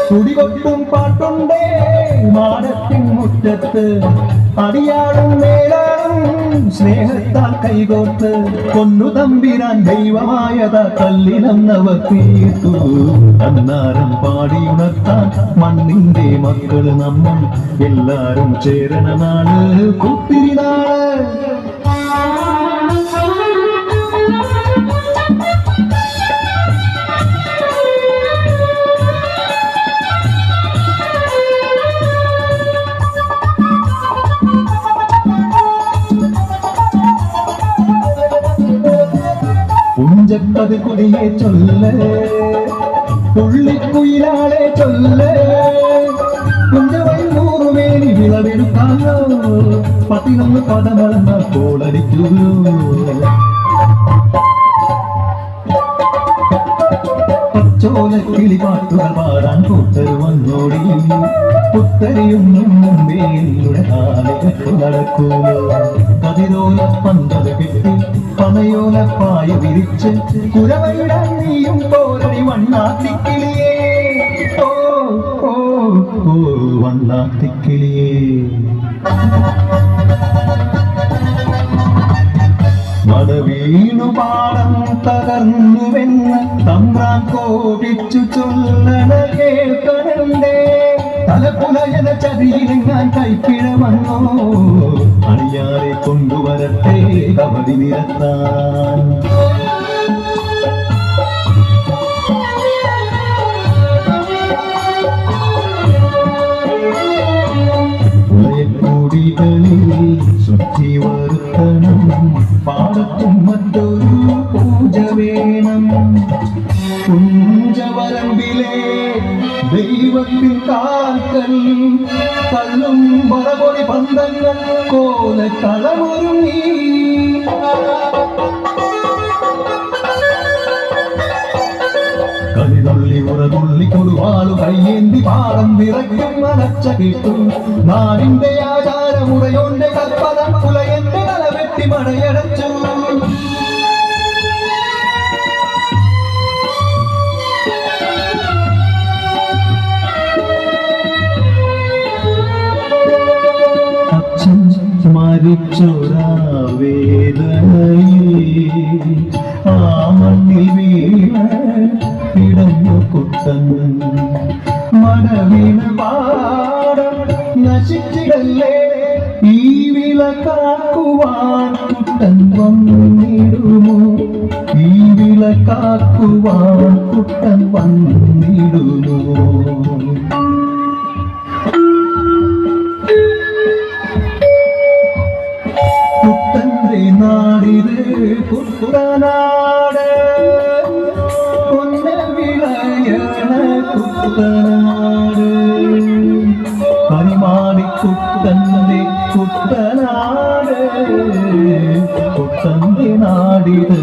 കുടികൊട്ടും പാട്ടുണ്ടേ മാടത്തിൻ മുറ്റത്ത് അടിയാടും മേലാടും സ്നേഹത്താൽ കൈകോർത്ത് പൊന്നു തമ്പിരാൻ ദൈവമായത കല്ലിനന്നവർ തീർത്തു. അന്നാരം പാടിയുണർത്താൻ മണ്ണിന്റെ മക്കള് നമ്മൾ എല്ലാരും ചേരണനാണ് പുത്തിരിനാള്. പുഞ്ചപ്പത് കുടിയെ ചൊല്ല് പുള്ളിക്കുയിലാളെ ചൊല്ല് കുഞ്ചവൻ നൂറുമേനി വിളവെടുക്കാനോ 11 പദമളന്ന കോളടിക്കുന്നു. പച്ചോല കിളിപാട്ടുകൾ പാടാൻ കൂട്ടർ വന്നോടി പുത്തരിയും മുമ്പേയുടെ കാലികത്തു നടക്കുന്നു. കതിരോല പന്തത് കെട്ടി പനയോല പായ വിരിച്ച് കുരവയിടാൻ നീയും പോരടി വണ്ണാത്തിക്കിളിയേ. ഓ ഓ ഓ വണ്ണാത്തിക്കിളിയേ. മടവീണു പാടം തകർന്നുവെന്ന് തമ്പ്രാൻ കോപിച്ചു ചൊല്ലണ കേൾക്കണണ്ടേ. തലപുലയന ചതിയിലെങ്ങാൻ കൈപ്പിഴ വന്നോ അണിയാരെ കൊണ്ടുവരട്ടെ കബഡി നിരത്താൻ. കുടികളിൽ ശുദ്ധി വരുത്തണം പാടത്തും മറ്റൊരു പൂജ വേണം. കുഞ്ചവരമ്പിലെ ദൈവത്തിൻ കാൽക്കൽ കള്ളും പറപൊടി പന്തങ്ങൾ കോല കളമൊരുങ്ങി. കളിതുള്ളി ഉറതുള്ളി കൊടുവാളു കയ്യേന്തി പാടം വിറയ്ക്കും അലച്ച കേട്ടും നാടിന്റെ ആചാരമുറയോന്റെ കൽപ്പന പുലയന്റെ തലവെട്ടി മടയടച്ചു. മരിച്ചൊരാ വേദനയിൽ ആ മണ്ണിൽ വീണ കിടന്നു കുട്ടൻ. മടവിന പാടം നശിച്ചിടല്ലേ ഈ വിളക്കാക്കുവാൻ കുട്ടൻ വന്നിടുമോ. ഈ വിളക്കാക്കുവാൻ കുട്ടൻ വന്നിടുമോ. കുട്ടന്റെ നാടിത് കുട്ടനാട് പൊന്ന വിളയണ കുട്ടനാട്. പരിമാടി കുട്ടന്റെ കുട്ടനാട് കുട്ടന്റെ നാടിത്